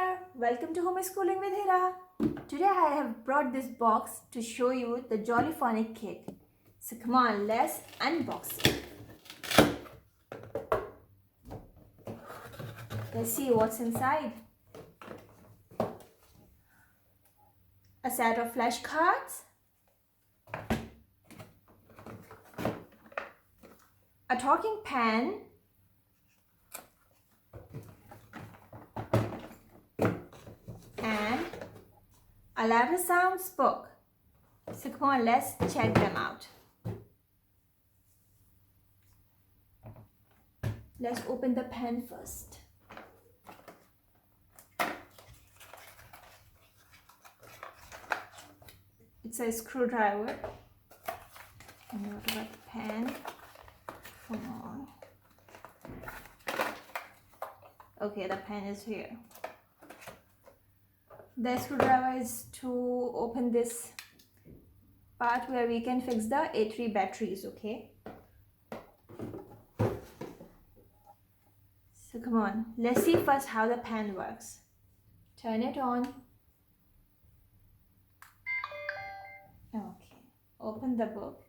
there, welcome to Homeschooling with Hira. Today I have brought this box to show you the Jolly Phonic kit. So come on, let's unbox it. Let's see what's inside. A set of flashcards, a talking pen, and a louder sounds book. So come on, let's check them out. Let's open the pen first. It's a screwdriver. And what about the pen? Come on. Okay, the pen is here. The screwdriver is to open this part where we can fix the A3 batteries, okay? So come on, let's see first how the pen works. Turn it on. Okay, open the book.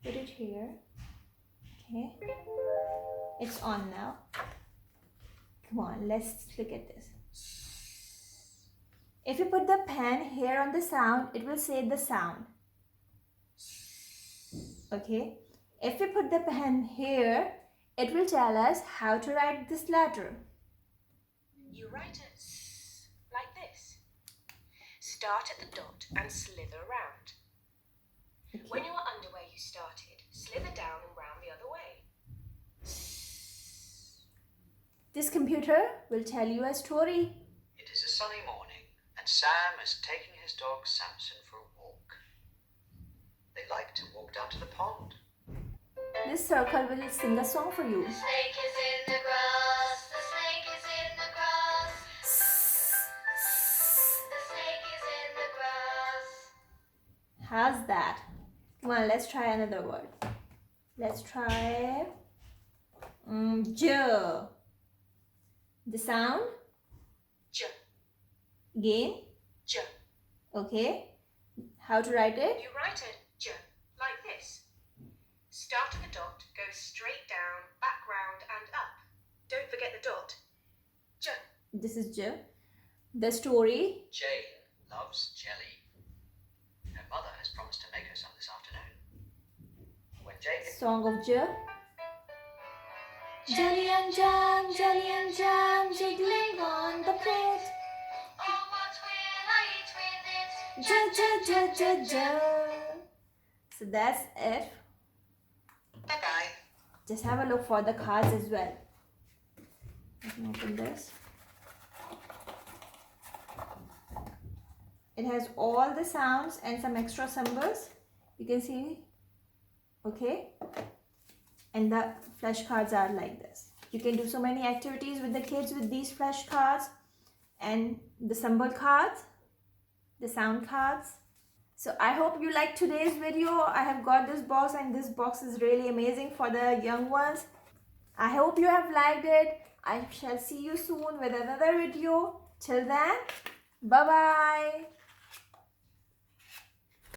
Put it here. Okay, it's on now. Come on, let's look at this. If you put the pen here on the sound, it will say the sound. Okay. If we put the pen here, it will tell us how to write this letter. You write a S like this. Start at the dot and slither around. Okay. When you are under where you started, slither down and round the other way. This computer will tell you a story. It is a sunny morning, and Sam is taking his dog Samson for a walk. They like to walk down to the pond. This circle will sing a song for you. The snake is in the grass, the snake is in the grass. The snake is in the grass. How's that? Come on, let's try another word. Let's try J. The sound. J. Again. J. Okay. How to write it? You write a J like this. Start at the dot, go straight down, back round and up. Don't forget the dot. J. This is J. The story. Jane loves jelly. Her mother has promised to make her some this afternoon. When Jane gets Song of J. Jelly and jam, jiggling on the plate. Oh, what will I eat with it? J. So that's it. bye-bye. Just have a look for the cards as well. Let me open this. It has all the sounds and some extra symbols. You can see. Okay. And the flashcards are like this. You can do so many activities with the kids with these flashcards and the symbol cards, the sound cards. So I hope you liked today's video. I have got this box and this box is really amazing for the young ones. I hope you have liked it. I shall see you soon with another video. Till then, bye-bye.